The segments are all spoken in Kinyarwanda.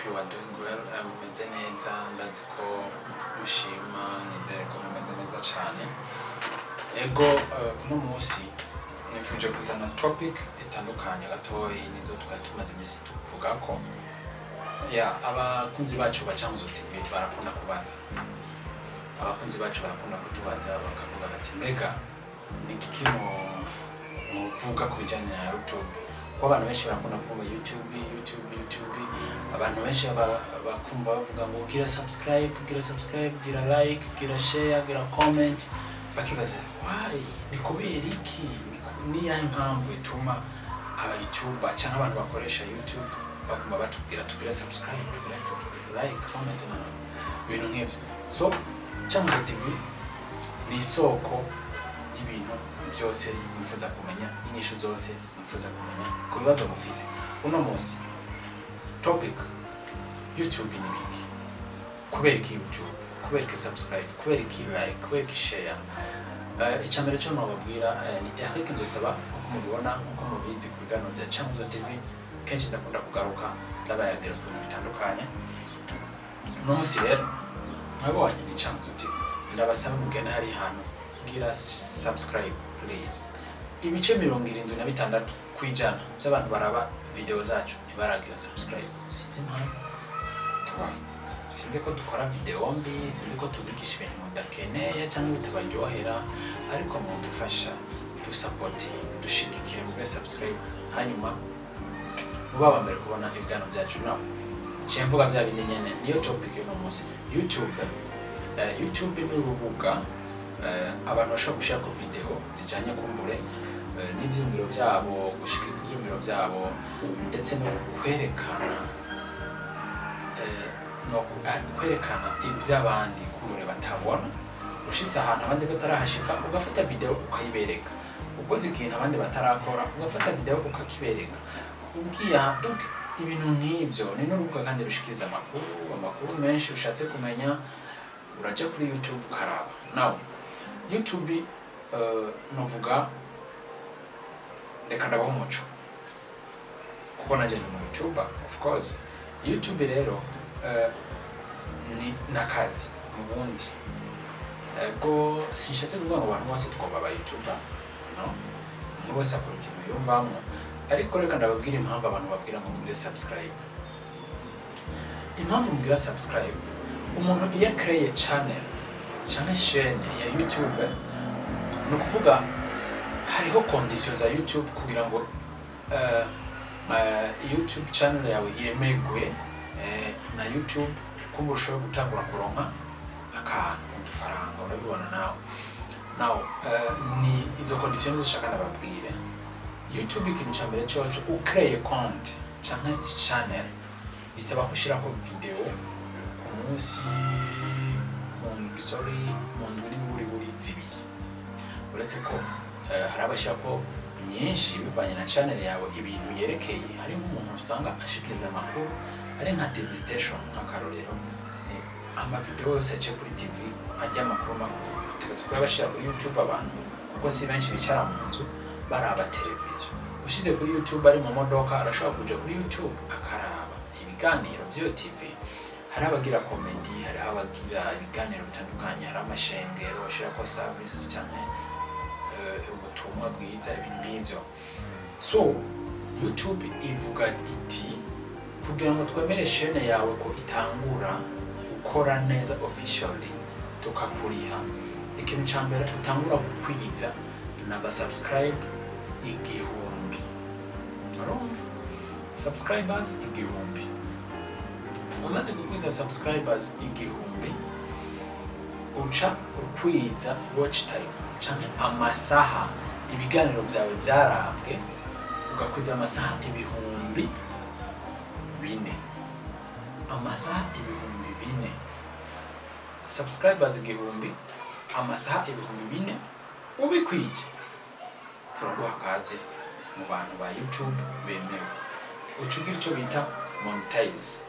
you are doing well. Meze neza ndazi ko ushima nizere ko meze neza cyane. Ego no munsi nifuje kuzana topic itandukanye gatoyi nizo twari tumaze imisi tuvuga ko abakunzi bacu bacanzo TV barakunda kubanza. Abakunzi bacu barakunda kutubaza bakavuga bati mbega nikiki mu vuga kubijanye na YouTube. Kwa abantu benshi barakunda kuvuga YouTube, abantu benshi bakumva bavuga ngo gira subscribe, gira like, gira share, gira comment, bakibaza why ni kubera iki, ni ya impamvu ituma aba YouTuber cyangwa abantu bakoresha YouTube baguma batubwira tugira subscribe, tugira like, comment na ibintu nk'ibyo. So Chanzo TV ni isoko y'ibintu byose wifuza kumenya, inyishu zose wifuza kumenya ku bibazo mufise. Uno munsi topic YouTube ni biki, kubera iki YouTube, kubera iki subscribe, kubera iki like, kubera iki share. Icyambere cyo nababwira ni Eric Nzosaba, uko mubibona, uko mubizi ku biganiro bya Chanzo TV kenshi ndakunda kugaruka ndabayagira ku bintu bitandukanye. Uno munsi rero mwabonye ni Chanzo TV, ndabasaba mugenda hari hano gira subscribe please. Ibice 76 kwijana by'abantu baraba video zacu ntibaragira subscribe. Sinzi impamvu tubafu, sinzi ko dukora video mbi, sinzi ko tubigisha ibintu mudakeneye cyangwa bitabaryohera, ariko mu dufasha du supporting dushigikire mu subscribe, hanyuma mubaba mbere kubona ibiganiro byacu. Nawe mvuga bya bindi nyene niyo topic yo munsi. YouTube ni urubuga abantu bashobora gushaka ku video zijanye kumbure n'ivyumviro byabo, gushikiza ivyumviro byabo, ndetse no kwerekana ivy'abandi kumbure batabona. Ushitse ahantu abandi batarahashika ugafata video ukayibereka, ukoze ikintu abandi batarakora ugafata video ukakibereka, ubwiya donc ibintu nk'ivyo. Ni n'urubuga kandi rushikiriza amakuru menshi ushatse kumenya, uraje kuri YouTube ukaraba. Now YouTube novuga reka ndabaho umuco kuko naje ndi mu YouTuber of course. YouTube rero ni nakazi mu bundi ego sinshatse kuvuga ngo abantu bose twoba aba YouTuber, no, muri wese akora ikintu yumvamo, ariko reka ndababwira impamvu abantu babwira ngo mugire subscribe. Impamvu mugira subscribe, umuntu iyo create channel cyangwa chaîne ya YouTube, no kuvuga hariho conditions za YouTube kugira ngo YouTube channel yawe yemegwe na YouTube kuburushaho gutangura kuronka akantu udufaranga. Urabibona nawe. Now ni izo conditions zishaka nababwire. YouTube ikintu cyambere cyoco ukreye compte cyangwa channel bisaba kushira ko video ku munsi mu ndwi buri zibiri. Uretse ko hari abashaka ko nyinshi bivanye na channel yawe ibintu yerekeye. Hari umuntu usanga ashikiriza amakuru ari nka TV station nk'akarorero, ama video yose ace kuri TV ajya amakuru tukaza kuba bashira kuri YouTube abantu kuko si benshi bicara mu nzu baraba televiziyo. Ushize kuri YouTube ari mu modoka arashobora kuja kuri YouTube akaraba ibiganiro byo TV. Hari abagira comedy, hari abagira ibiganiro bitandukanye, hari amashengero bashira ko service cyane ubutumwa bwiza, ibintu nk'ibyo. So YouTube ivuga iti kugira ngo twemere chaîne yawe ko itangura ukora neza officially tukakuriha, ikintu cyambere utangura kukwigiza na subscribe 1000. Urumva? Subscribers 1000. Umaze kugwiza subscribers 1000 uca ukwiza watch time cyane amasaha ibiganiro byawe byarabwe, ugakwiza amasaha 4,000, amasaha 4,000. Subscribers 1000 amasaha 4,000 ubikwije, turaguha kaze mu bantu ba YouTube bemewe. Ucugira icyo bita monetize.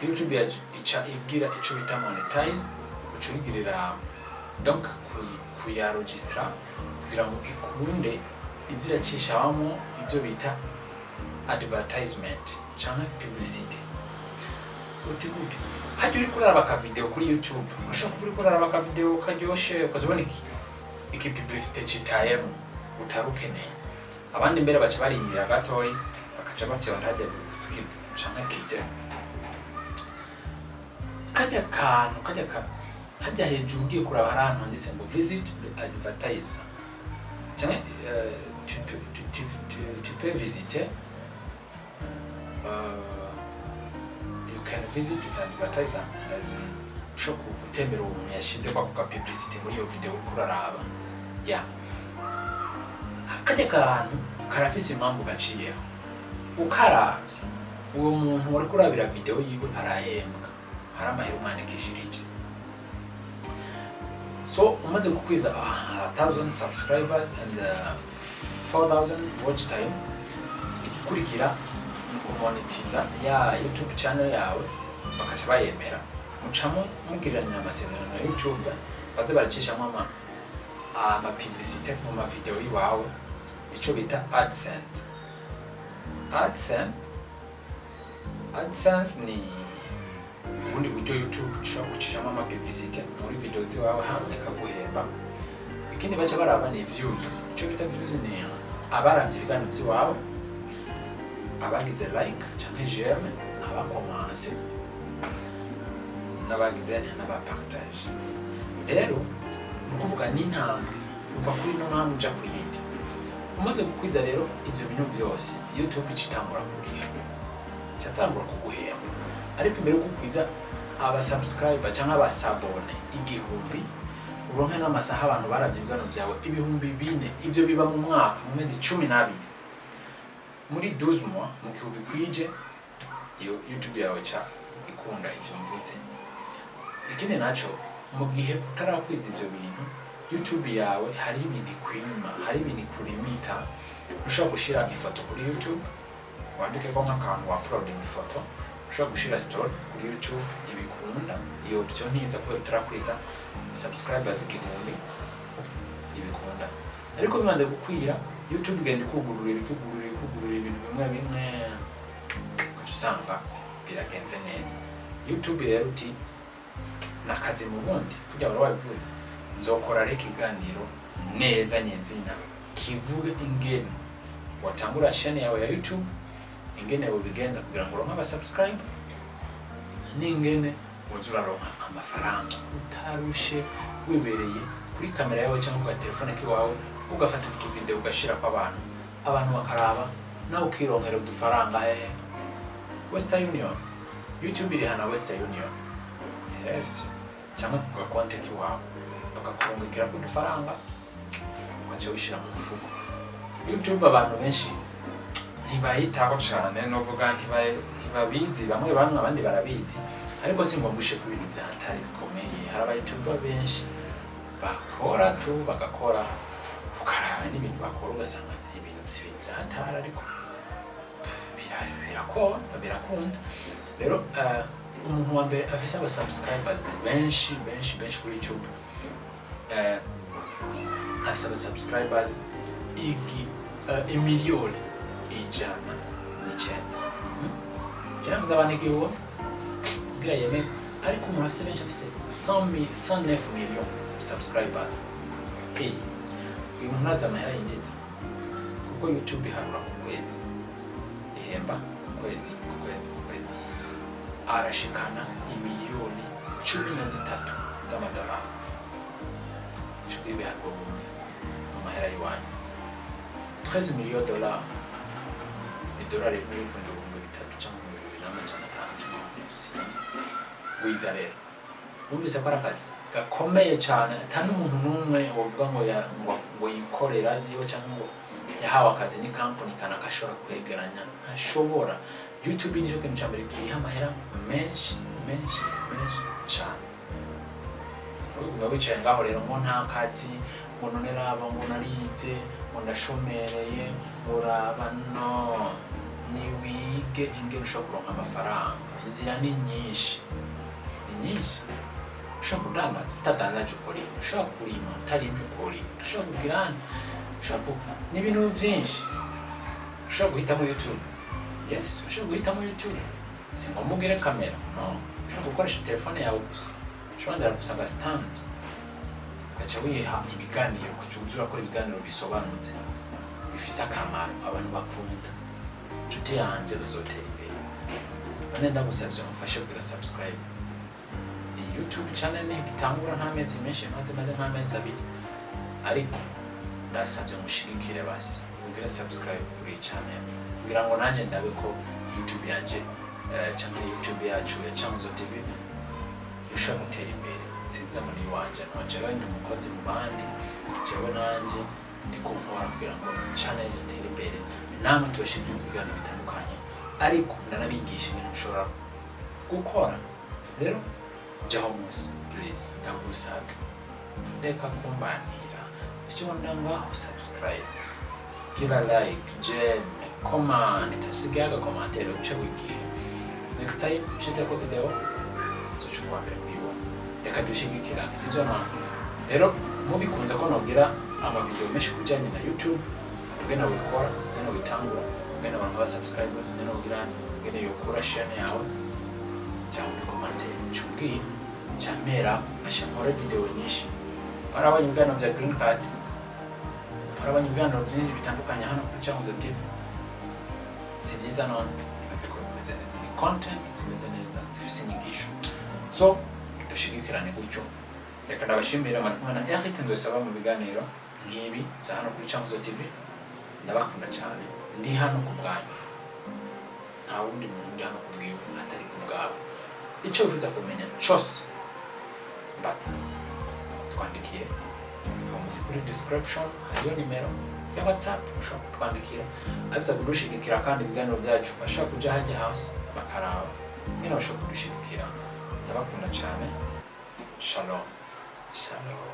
YouTube igira icyo bita monetize, ucugirira donc kuya registra kugira ngo ikunde inzira cishamo ibyo bita advertisement cyangwa publicity. uti gute hajya uri kuraraba ka video kuri YouTube urashobora kuba uri kuraraba ka video karyoshe ukazibona iki publicité citayemo utarukeneye abandi mbere baca barindira gatoyi bakaca bafyonda hajya skip canke kite hajya hejuru ugiye kuraba ahantu handitse ngo visit advertiser canke tu peux visiter you can visit advertiser as in shop utembera umuntu yashize kwa publicity muri iyo video uri kuraraba kajya kantu karafise impamvu gaciyeho ukaravye uwo muntu wari kurabira video yiwe arahembwa hari amahera umwandikishirije so umaze gukwiza 1000 subscribers and 4000 watch time igikurikira kumonetiza ya YouTube channel yawe bakaca bayemera mucamo mugirana amasezerano na YouTube baze baracishamo ama publicity mu ma video yiwawe ico bita AdSense ni ubundi buryo YouTube ishobora gucishamo ama publicity muri video ziwawe hamwe ikaguhemba ikindi baca baraba ni views ico bita views ni abaravye ibiganiro vyiwawe abagize like canke j'aime abakomanse n'abagize n'abapartage rero nukuvuga ni ntambwe uva kuri no ntambwe uja kuri yindi umaze gukwiza rero ivyo bintu vyose YouTube icitangura kuriha cyatangura kuguhemba ariko imbere yo gukwiza aba subscriber canke abasabone igihumbi uronka n'amasaha abantu baravye ibiganiro vyawe ibihumbi 4 ivyo biba mu mwaka mu mezi 12 muri 12 mois mu kihubi kwije iyo YouTube yawe cha ikunda ivyo mvutse ikindi naco mu gihe utarakwiza ivyo bintu YouTube yawe hari ibintu kwima hari ibintu kurimita ushobora gushira ifoto kuri YouTube wandike ko nk'akantu wa uploading ifoto ushobora gushira story kuri YouTube ibikunda iyo option ntiza kubera utarakwiza subscribers igihumbi ibikunda ariko bimanze gukwira YouTube igenda ikugurura ibintu bimwe usanga biragenze neza YouTube rero uti nakazi mu bundi kujya barabivuze nzokora reka iganiro neza nyenzina kivuge ingene watangura channel yawe ya YouTube ingene ubigenza kugira ngo uronke aba subscribe n'ingene uzuraronka amafaranga utarushe wibereye kuri kamera yawe cyangwa ku telefone kiwawe ugafata video ugashira kwa abantu bakaraba nawe ukironkera udufaranga Western Union YouTube iri hana Western Union yes cyangwa ku konti kiwawe bakakurungikira ku dufaranga ugaca wishira mu mufuko YouTube abantu benshi ntibayitaho cyane novuga ntibabizi bamwe abandi barabizi ariko singombushe ku bintu byatari bikomeye hari abayoutuber benshi bagakora ukaraba n'ibintu bakora ugasanga ibintu byatara ariko birakunda rero umuntu wa mbere afise aba subscribers benshi kuri YouTube afise aba subscribers imiliyoni 109 cyangwa z'abantu ngira yeme ariko umuntu afise benshi afise 109 million subscribers uyu muntu aza amahera yinjiza kuko YouTube iharura ku kwezi ihemba ku kwezi arashikana imiliyoni 13 z'amadolari cyo ibiharuro bumve mu mahera y'Iwanyu 13 millions dollars idolari n'ibivunjo 3 cyangwa 2,500 wiza rero wumvise ko arakazi gakomeye cyane atanu umuntu numwe wovuga ngo yikorera byiwe cyangwa ngo yahawe akazi ni company kana kashobora kwegeranya ashobora YouTube nico kintu cyambere kiri amahera menshi cyane ubu wicaye ngaho rero ngo nta kazi ngo none raba ngo narize ngo ndashomereye uraba no ni wige ingene ushobora kuronka amafaranga inzira ni nyinshi ushobora kudandaza utadandaje ukora ushobora kurima utarima ukora ushobora kugira n'ibintu byinshi ushobora guhitamo YouTube yes ushobora guhitamo YouTube si ngombwa ugire kamera, no, ushobora gukoresha telefone yawe gusa, ushobora gusanga stand ugaca wiha ibiganiro, ugaca urakora ibiganiro bisobanutse bifise akamaro abantu bakunda. Inshuti yanje uzotera imbere, none ndagusabye umufashe kugira subscribe. Iyi YouTube channel ni bitangura nta mezi menshi, maze nk'amezi 2, ariko ndasabye mushigikire basi kugira subscribe kuri iyi channel kugira ngo nanjye ndabe ko YouTube yanje channel YouTube yacu ya Chanzo TV ishaka gutera imbere. Sinza muri wanje nanje ndi umukozi mu bandi, jewe nanje ndikunkora kugira ngo channel itere imbere, namwe tubashikiriza ibiganiro bitandukanye, ariko ndanabigisha ibintu ushobora gukora. Rero jaho musi please ndagusabye reka kumbanira vyonda ngaho subscribe, gira like, jam, comment, tasigaga commentaire uce wiki. Next time shite ko video tuchukua mbere kuyibona, reka dushigikirane sivyo na. Rero mubikunze ko nogira ama video menshi kujanye na YouTube, ugena wikora, ugena witangura, ugena abantu ba subscribers, ugena ugira, ugena yokura channel yawe cyangwa commentaire chubwi chamera ashamora video nyinshi. Parabanye ibiganiro bya green card, parabanye ibiganiro byinshi bitandukanye hano kuri Chanzo TV. Si byiza none bimaze ko bimeze neza, ni content zimeze neza zifise inyigisho, so dushigikirane gutyo. Reka ndabashimira kumwe na Eric nzosaba mu biganiro nk'ibi bya hano kuri Chanzo TV. Ndabakunda cyane, ndi hano ku bwanyu, nta wundi muntu ndi hano kubwiwe atari ku bwawe. Icyo uvuze kumenya cyose twandikire munsi kuri description, hariyo nimero ya WhatsApp ushobora kutwandikira. Abiza kudushigikira kandi ibiganiro byacu bashaka kuja hajya hasi bakaraba nyine bashobora kudushigikira. Ndabakunda cyane. Shalom. Shalom.